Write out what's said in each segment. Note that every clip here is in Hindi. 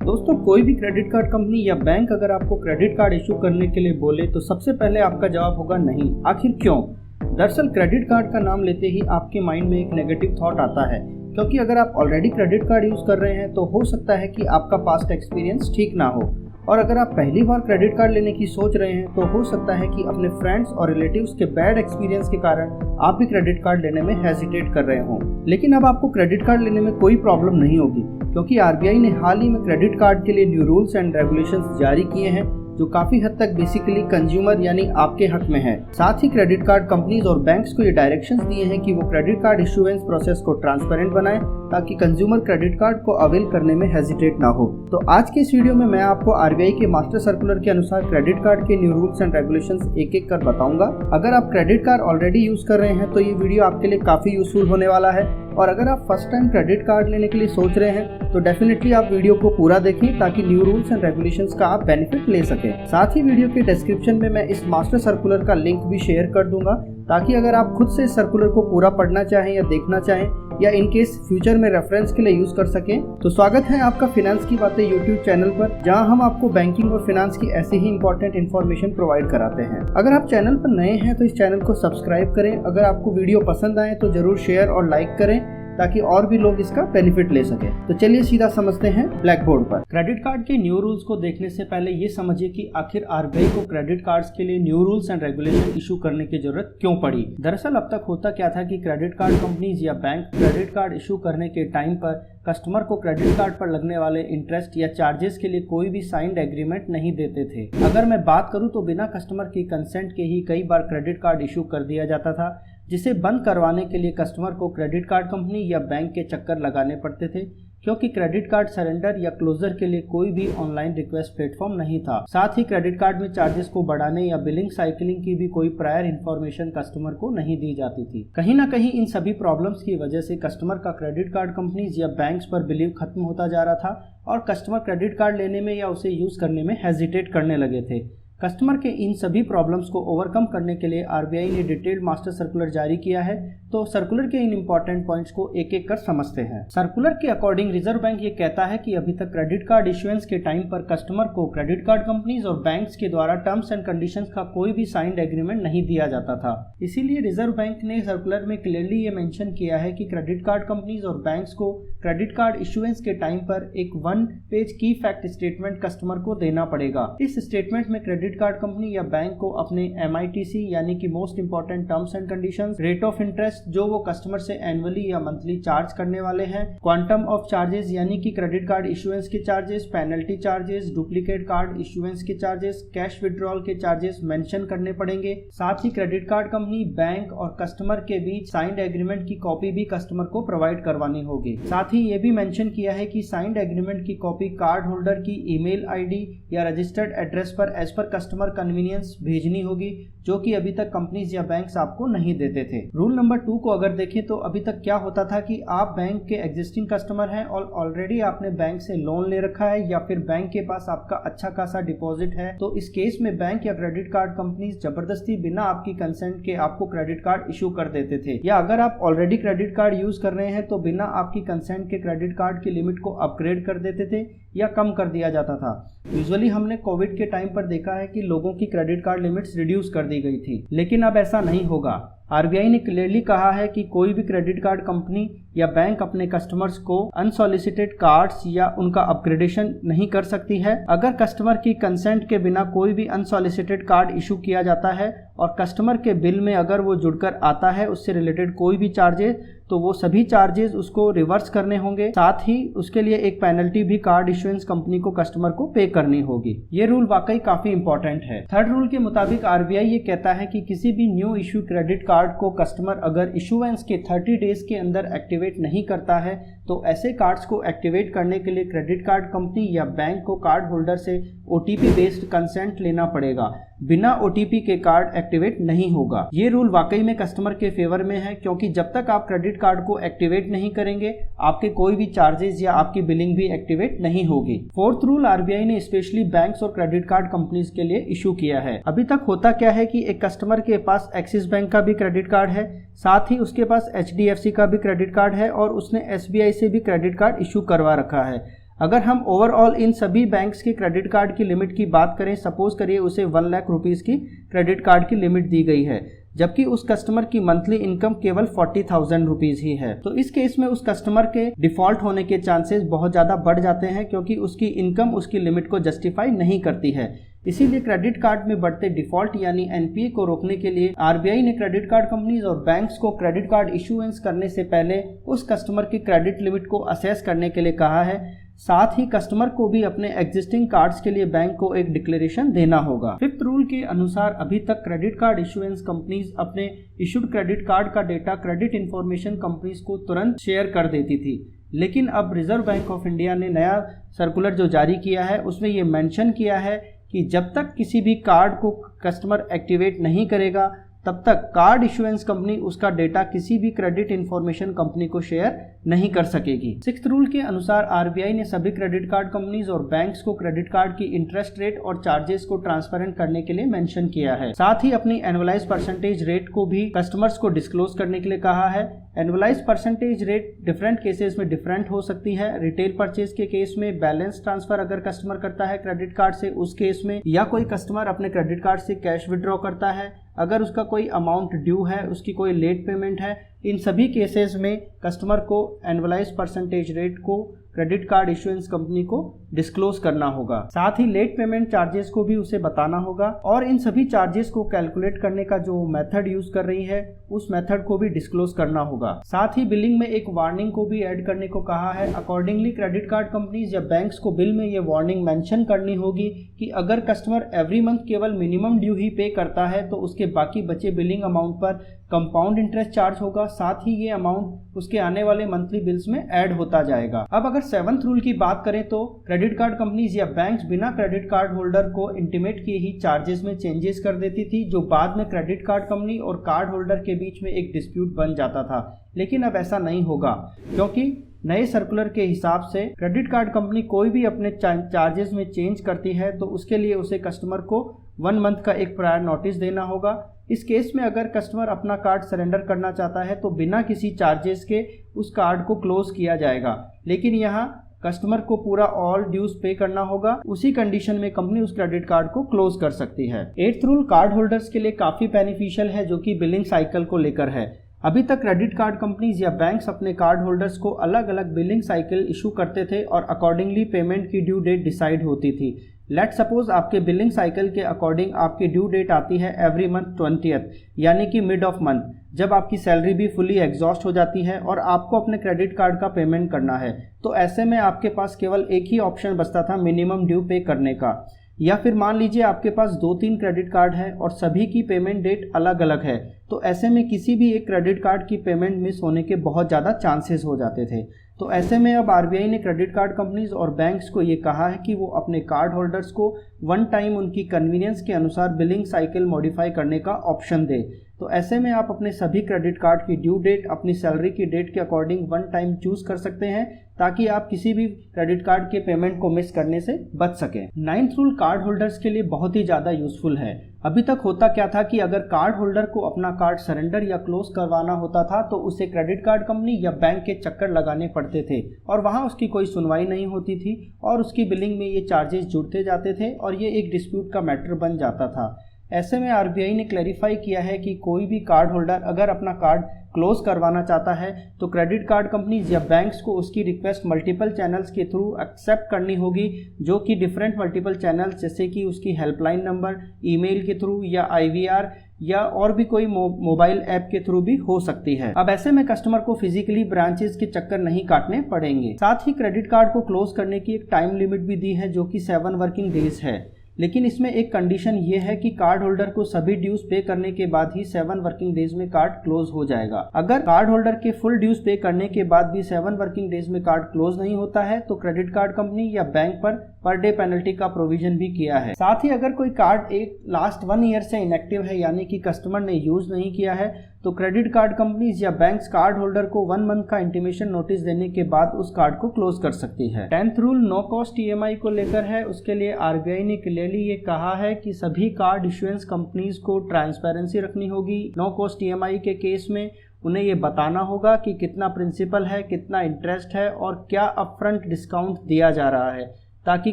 दोस्तों, कोई भी क्रेडिट कार्ड कंपनी या बैंक अगर आपको क्रेडिट कार्ड इशू करने के लिए बोले तो सबसे पहले आपका जवाब होगा नहीं। आखिर क्यों? दरअसल क्रेडिट कार्ड का नाम लेते ही आपके माइंड में एक नेगेटिव थॉट आता है, क्योंकि अगर आप ऑलरेडी क्रेडिट कार्ड यूज कर रहे हैं तो हो सकता है कि आपका पास्ट एक्सपीरियंस ठीक ना हो, और अगर आप पहली बार क्रेडिट कार्ड लेने की सोच रहे हैं तो हो सकता है कि अपने फ्रेंड्स और रिलेटिव्स के बैड एक्सपीरियंस के कारण आप भी क्रेडिट कार्ड लेने में हेजिटेट कर रहे हों। लेकिन अब आपको क्रेडिट कार्ड लेने में कोई प्रॉब्लम नहीं होगी, क्योंकि आरबीआई ने हाल ही में क्रेडिट कार्ड के लिए न्यू रूल्स एंड रेगुलेशंस जारी किए हैं, जो काफी हद तक बेसिकली कंज्यूमर यानी आपके हक में है। साथ ही क्रेडिट कार्ड कंपनीज और बैंक्स को ये डायरेक्शंस दिए हैं कि वो क्रेडिट कार्ड इशुएंस प्रोसेस को ट्रांसपेरेंट बनाएं, ताकि कंज्यूमर क्रेडिट कार्ड को अवेल करने में हेजिटेट ना हो। तो आज के इस वीडियो में मैं आपको आरबीआई के मास्टर सर्कुलर के अनुसार क्रेडिट कार्ड के न्यू रूल्स एंड रेगुलेशंस एक एक कर बताऊंगा। अगर आप क्रेडिट कार्ड ऑलरेडी यूज कर रहे हैं तो ये वीडियो आपके लिए काफी यूजफुल होने वाला है, और अगर आप फर्स्ट टाइम क्रेडिट कार्ड लेने के लिए सोच रहे हैं तो डेफिनेटली आप वीडियो को पूरा देखें, ताकि न्यू रूल्स एंड रेगुलेशंस का आप बेनिफिट ले सकें। साथ ही वीडियो के डिस्क्रिप्शन में मैं इस मास्टर सर्कुलर का लिंक भी शेयर कर दूंगा, ताकि अगर आप खुद से इस सर्कुलर को पूरा पढ़ना चाहें या देखना चाहें, या इन केस फ्यूचर में रेफरेंस के लिए यूज कर सकें। तो स्वागत है आपका फिनेंस की बातें यूट्यूब चैनल पर, जहां हम आपको बैंकिंग और फिनेंस की ऐसी ही इंपॉर्टेंट इन्फॉर्मेशन प्रोवाइड कराते हैं। अगर आप चैनल पर नए हैं तो इस चैनल को सब्सक्राइब करें। अगर आपको वीडियो पसंद आए तो जरूर शेयर और लाइक करें, ताकि और भी लोग इसका बेनिफिट ले सकें। तो चलिए सीधा समझते हैं ब्लैक बोर्ड पर। क्रेडिट कार्ड के न्यू रूल्स को देखने से पहले ये समझिए कि आखिर आरबीआई को क्रेडिट कार्ड्स के लिए new rules and regulation issue करने की जरूरत क्यों पड़ी। दरअसल अब तक होता क्या था कि क्रेडिट कार्ड कंपनीज या बैंक क्रेडिट कार्ड इशू करने के टाइम पर कस्टमर को क्रेडिट कार्ड पर लगने वाले इंटरेस्ट या चार्जेस के लिए कोई भी साइंड एग्रीमेंट नहीं देते थे। अगर मैं बात करूं तो बिना कस्टमर की कंसेंट के ही कई बार क्रेडिट कार्ड इशू कर दिया जाता था, जिसे बंद करवाने के लिए कस्टमर को क्रेडिट कार्ड कंपनी या बैंक के चक्कर लगाने पड़ते थे, क्योंकि क्रेडिट कार्ड सरेंडर या क्लोजर के लिए कोई भी ऑनलाइन रिक्वेस्ट प्लेटफॉर्म नहीं था। साथ ही क्रेडिट कार्ड में चार्जेस को बढ़ाने या बिलिंग साइकिलिंग की भी कोई प्रायर इन्फॉर्मेशन कस्टमर को नहीं दी जाती थी। कहीं ना कहीं इन सभी प्रॉब्लम्स की वजह से कस्टमर का क्रेडिट कार्ड कंपनीज या बैंक्स पर बिलीव खत्म होता जा रहा था, और कस्टमर क्रेडिट कार्ड लेने में या उसे यूज करने में हेजिटेट करने लगे थे। कस्टमर के इन सभी प्रॉब्लम्स को ओवरकम करने के लिए आरबीआई ने डिटेल्ड मास्टर सर्कुलर जारी किया है। तो सर्कुलर के इन इंपॉर्टेंट पॉइंट्स को एक एक कर समझते हैं। सर्कुलर के अकॉर्डिंग रिजर्व बैंक ये कहता है कि अभी तक क्रेडिट कार्ड इशुएंस के टाइम पर कस्टमर को क्रेडिट कार्ड कंपनीज और बैंक्स के द्वारा टर्म्स एंड कंडीशंस का कोई भी साइंड एग्रीमेंट नहीं दिया जाता था। इसीलिए रिजर्व बैंक ने सर्कुलर में क्लियरली ये मेंशन किया है कि क्रेडिट कार्ड कंपनीज और बैंक्स को क्रेडिट कार्ड इशुएंस के टाइम पर एक 1 पेज की फैक्ट स्टेटमेंट कस्टमर को देना पड़ेगा। इस स्टेटमेंट में क्रेडिट कार्ड कंपनी या बैंक को अपने MITC यानी कि most important terms and conditions, rate of interest जो वो कस्टमर से एनुअली या मंथली चार्ज करने वाले हैं, क्वांटम ऑफ चार्जेस यानी कि क्रेडिट कार्ड इशुएंस के charges, penalty charges, duplicate card issuance के चार्जेस, कैश विड्रॉल के चार्जेस मेंशन करने पड़ेंगे। साथ ही क्रेडिट कार्ड कंपनी, बैंक और कस्टमर के बीच साइंड एग्रीमेंट की कॉपी भी कस्टमर को प्रोवाइड करवानी होगी। साथ ही ये भी मेंशन किया है कि साइंड एग्रीमेंट की कॉपी कार्ड होल्डर की ईमेल आईडी या रजिस्टर्ड एड्रेस पर एज पर कस्टमर कन्वीनियंस भेजनी होगी, जो कि अभी तक कंपनीज या बैंक्स आपको नहीं देते थे। रूल नंबर 2 को अगर देखें तो अभी तक क्या होता था कि आप बैंक के एग्जिस्टिंग कस्टमर हैं और ऑलरेडी आपने बैंक से लोन ले रखा है, या फिर बैंक के पास आपका अच्छा खासा डिपॉजिट है, तो इस केस में बैंक या क्रेडिट कार्ड कंपनीज जबरदस्ती बिना आपकी कंसेंट के आपको क्रेडिट कार्ड इशू कर देते थे। या अगर आप ऑलरेडी क्रेडिट कार्ड यूज कर रहे हैं तो बिना आपकी कंसेंट के क्रेडिट कार्ड की लिमिट को अपग्रेड कर देते थे या कम कर दिया जाता था। यूजुअली हमने कोविड के टाइम पर देखा है कि लोगों की क्रेडिट कार्ड लिमिट्स रिड्यूस कर दी गई थी, लेकिन अब ऐसा नहीं होगा। आरबीआई ने क्लियरली कहा है कि कोई भी क्रेडिट कार्ड कंपनी या बैंक अपने कस्टमर्स को अनसॉलिसिटेड कार्ड्स या उनका अपग्रेडेशन नहीं कर सकती है। अगर कस्टमर की कंसेंट के बिना कोई भी अनसॉलिसिटेड कार्ड इशू किया जाता है और कस्टमर के बिल में अगर वो जुड़कर आता है उससे रिलेटेड कोई भी चार्जेस, तो वो सभी चार्जेस उसको रिवर्स करने होंगे। साथ ही उसके लिए एक पेनल्टी भी कार्ड इशुएंस कंपनी को कस्टमर को पे करनी होगी। ये रूल वाकई काफी इंपॉर्टेंट है। थर्ड रूल के मुताबिक आरबीआई ये कहता है कि किसी भी न्यू इशू क्रेडिट कार्ड को कस्टमर अगर इशुएंस के 30 डेज के अंदर एक्टिवेट नहीं करता है, तो ऐसे कार्ड्स को एक्टिवेट करने के लिए क्रेडिट कार्ड कंपनी या बैंक को कार्ड होल्डर से OTP बेस्ड कंसेंट लेना पड़ेगा। बिना OTP के कार्ड एक्टिवेट नहीं होगा। ये रूल वाकई में कस्टमर के फेवर में है, क्योंकि जब तक आप क्रेडिट कार्ड को एक्टिवेट नहीं करेंगे आपके कोई भी चार्जेस या आपकी बिलिंग भी एक्टिवेट नहीं होगी। फोर्थ रूल आरबीआई ने स्पेशली बैंक्स और क्रेडिट कार्ड कंपनीज के लिए इशू किया है। अभी तक होता क्या है कि एक कस्टमर के पास एक्सिस बैंक का भी क्रेडिट कार्ड है, साथ ही उसके पास HDFC का भी क्रेडिट कार्ड है और उसने SBI से भी क्रेडिट कार्ड इशू करवा रखा है। अगर हम ओवरऑल इन सभी बैंक्स के क्रेडिट कार्ड की लिमिट की बात करें, सपोज करिए उसे 1 लाख रुपीज़ की क्रेडिट कार्ड की लिमिट दी गई है, जबकि उस कस्टमर की मंथली इनकम केवल 40,000 रुपीज़ ही है, तो इस केस में उस कस्टमर के डिफॉल्ट होने के चांसेस बहुत ज़्यादा बढ़ जाते हैं, क्योंकि उसकी इनकम उसकी लिमिट को जस्टिफाई नहीं करती है। इसीलिए क्रेडिट कार्ड में बढ़ते डिफॉल्ट यानी एनपीए को रोकने के लिए आरबीआई ने क्रेडिट कार्ड कंपनीज और बैंक्स को क्रेडिट कार्ड इशूएंस करने से पहले उस कस्टमर की क्रेडिट लिमिट को असेस करने के लिए कहा है। साथ ही कस्टमर को भी अपने एग्जिस्टिंग कार्ड्स के लिए बैंक को एक डिक्लेरेशन देना होगा। 5th रूल के अनुसार अभी तक क्रेडिट कार्ड इशूएंस कंपनीज अपने इशूड क्रेडिट कार्ड का डेटा क्रेडिट इंफॉर्मेशन कंपनीज को तुरंत शेयर कर देती थी, लेकिन अब रिजर्व बैंक ऑफ इंडिया ने नया सर्कुलर जो जारी किया है उसमें ये मेंशन किया है कि जब तक किसी भी कार्ड को कस्टमर एक्टिवेट नहीं करेगा तब तक कार्ड इशुएंस कंपनी उसका डेटा किसी भी क्रेडिट इंफॉर्मेशन कंपनी को शेयर नहीं कर सकेगी। 6th रूल के अनुसार आरबीआई ने सभी क्रेडिट कार्ड कंपनीज और बैंक्स को क्रेडिट कार्ड की इंटरेस्ट रेट और चार्जेस को ट्रांसपेरेंट करने के लिए मेंशन किया है। साथ ही अपनी एनुअलाइज परसेंटेज रेट को भी कस्टमर्स को डिस्क्लोज करने के लिए कहा है। Annualise percentage rate different cases में डिफरेंट हो सकती है। रिटेल परचेज के केस में बैलेंस ट्रांसफर अगर कस्टमर करता है क्रेडिट कार्ड से उस केस में, या कोई कस्टमर अपने क्रेडिट कार्ड से कैश विड्रॉ करता है, अगर उसका कोई अमाउंट ड्यू है, उसकी कोई लेट पेमेंट है, इन सभी केसेस में कस्टमर को एनुअलाइज परसेंटेज रेट को क्रेडिट कार्ड इशुएंस कंपनी को डिस्क्लोज करना होगा। साथ ही लेट पेमेंट चार्जेस को भी उसे बताना होगा और इन सभी चार्जेस को कैलकुलेट करने का जो मेथड यूज कर रही है उस मेथड को भी डिस्क्लोज करना होगा। साथ ही बिलिंग में एक वार्निंग को भी ऐड करने को कहा है। अकॉर्डिंगली क्रेडिट कार्ड कंपनीज या बैंक्स को बिल में ये वार्निंग मेंशन करनी होगी कि अगर कस्टमर एवरी मंथ केवल मिनिमम ड्यू ही पे करता है तो उसके बाकी बचे बिलिंग अमाउंट पर कंपाउंड इंटरेस्ट चार्ज होगा। साथ ही ये अमाउंट उसके आने वाले मंथली बिल्स में ऐड होता जाएगा। अब अगर 7th रूल की बात करें तो क्रेडिट कार्ड कंपनीज या बैंक्स बिना क्रेडिट कार्ड होल्डर को इंटीमेट किए ही चार्जेस में चेंजेस कर देती थी, जो बाद में क्रेडिट कार्ड कंपनी और कार्ड होल्डर के बीच में एक डिस्प्यूट बन जाता था। लेकिन अब ऐसा नहीं होगा, क्योंकि नए सर्कुलर के हिसाब से क्रेडिट कार्ड कंपनी कोई भी अपने चार्जेस में चेंज करती है तो उसके लिए उसे कस्टमर को 1 मंथ का एक प्रायर नोटिस देना होगा। इस केस में अगर कस्टमर अपना कार्ड सरेंडर करना चाहता है तो बिना किसी चार्जेस के उस कार्ड को क्लोज किया जाएगा, लेकिन यहाँ कस्टमर को पूरा ऑल ड्यूज पे करना होगा। उसी कंडीशन में कंपनी उस क्रेडिट कार्ड को क्लोज कर सकती है। 8th रूल कार्ड होल्डर्स के लिए काफी बेनिफिशियल है, जो कि बिलिंग साइकिल को लेकर है। अभी तक क्रेडिट कार्ड कंपनीज या बैंक्स अपने कार्ड होल्डर्स को अलग अलग बिलिंग साइकिल इशू करते थे और अकॉर्डिंगली पेमेंट की ड्यू डेट डिसाइड होती थी। लेट सपोज आपके बिलिंग साइकिल के अकॉर्डिंग आपकी ड्यू डेट आती है एवरी मंथ 20th यानी कि मिड ऑफ मंथ, जब आपकी सैलरी भी फुली एग्जॉस्ट हो जाती है और आपको अपने क्रेडिट कार्ड का पेमेंट करना है। तो ऐसे में आपके पास केवल एक ही ऑप्शन बचता था मिनिमम ड्यू पे करने का। या फिर मान लीजिए आपके पास 2-3 क्रेडिट कार्ड है और सभी की पेमेंट डेट अलग अलग है, तो ऐसे में किसी भी एक क्रेडिट कार्ड की पेमेंट मिस होने के बहुत ज़्यादा चांसेस हो जाते थे। तो ऐसे में अब आरबीआई ने क्रेडिट कार्ड कंपनीज और बैंक्स को ये कहा है कि वो अपने कार्ड होल्डर्स को 1 टाइम उनकी कन्वीनियंस के अनुसार बिलिंग साइकिल मॉडिफाई करने का ऑप्शन दे। तो ऐसे में आप अपने सभी क्रेडिट कार्ड की ड्यू डेट अपनी सैलरी की डेट के अकॉर्डिंग 1 टाइम चूज कर सकते हैं, ताकि आप किसी भी क्रेडिट कार्ड के पेमेंट को मिस करने से बच सकें। 9th रूल कार्ड होल्डर्स के लिए बहुत ही ज़्यादा यूजफुल है। अभी तक होता क्या था कि अगर कार्ड होल्डर को अपना कार्ड सरेंडर या क्लोज करवाना होता था तो उसे क्रेडिट कार्ड कंपनी या बैंक के चक्कर लगाने पड़ते थे और वहाँ उसकी कोई सुनवाई नहीं होती थी और उसकी बिलिंग में ये चार्जेस जुड़ते जाते थे और ये एक डिस्प्यूट का मैटर बन जाता था। ऐसे में आरबीआई ने क्लैरिफाई किया है कि कोई भी कार्ड होल्डर अगर अपना कार्ड क्लोज करवाना चाहता है तो क्रेडिट कार्ड कंपनीज या बैंक्स को उसकी रिक्वेस्ट मल्टीपल चैनल्स के थ्रू एक्सेप्ट करनी होगी, जो कि डिफरेंट मल्टीपल चैनल्स जैसे कि उसकी हेल्पलाइन नंबर, ईमेल के थ्रू या आईवीआर या और भी कोई मोबाइल ऐप के थ्रू भी हो सकती है। अब ऐसे में कस्टमर को फिजिकली ब्रांचेस के चक्कर नहीं काटने पड़ेंगे। साथ ही क्रेडिट कार्ड को क्लोज करने की एक टाइम लिमिट भी दी है, जो कि 7 वर्किंग डेज है। लेकिन इसमें एक कंडीशन ये है कि कार्ड होल्डर को सभी ड्यूज पे करने के बाद ही 7 वर्किंग डेज में कार्ड क्लोज हो जाएगा। अगर कार्ड होल्डर के फुल ड्यूज पे करने के बाद भी 7 वर्किंग डेज में कार्ड क्लोज नहीं होता है तो क्रेडिट कार्ड कंपनी या बैंक पर डे पेनल्टी का प्रोविजन भी किया है। साथ ही अगर कोई कार्ड एक लास्ट 1 ईयर से इनएक्टिव है यानी कि कस्टमर ने यूज नहीं किया है तो क्रेडिट कार्ड कंपनीज या बैंक्स कार्ड होल्डर को 1 मंथ का इंटीमेशन नोटिस देने के बाद उस कार्ड को क्लोज कर सकती है। 10th rule no cost EMI को लेकर है। उसके लिए आरबीआई ने क्लियरली ये कहा है कि सभी कार्ड इशुएंस कंपनीज को ट्रांसपेरेंसी रखनी होगी नो कॉस्ट ईएमआई के केस में, उन्हें ये बताना होगा कि कितना प्रिंसिपल है, कितना इंटरेस्ट है और क्या अपफ्रंट डिस्काउंट दिया जा रहा है, ताकि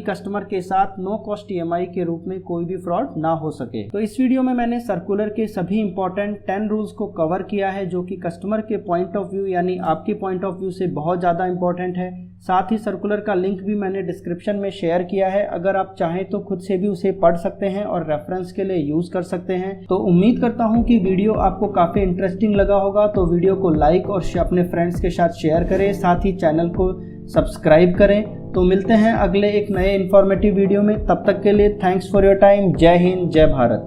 कस्टमर के साथ नो कॉस्ट ईएमआई के रूप में कोई भी फ्रॉड ना हो सके। तो इस वीडियो में मैंने सर्कुलर के सभी इंपॉर्टेंट 10 रूल्स को कवर किया है, जो कि कस्टमर के पॉइंट ऑफ व्यू यानी आपके पॉइंट ऑफ व्यू से बहुत ज़्यादा इंपॉर्टेंट है। साथ ही सर्कुलर का लिंक भी मैंने डिस्क्रिप्शन में शेयर किया है, अगर आप चाहें तो खुद से भी उसे पढ़ सकते हैं और रेफरेंस के लिए यूज़ कर सकते हैं। तो उम्मीद करता हूँ कि वीडियो आपको काफ़ी इंटरेस्टिंग लगा होगा, तो वीडियो को लाइक और अपने फ्रेंड्स के साथ शेयर करें, साथ ही चैनल को सब्सक्राइब करें। तो मिलते हैं अगले एक नए इन्फॉर्मेटिव वीडियो में, तब तक के लिए थैंक्स फॉर योर टाइम। जय हिंद, जय भारत।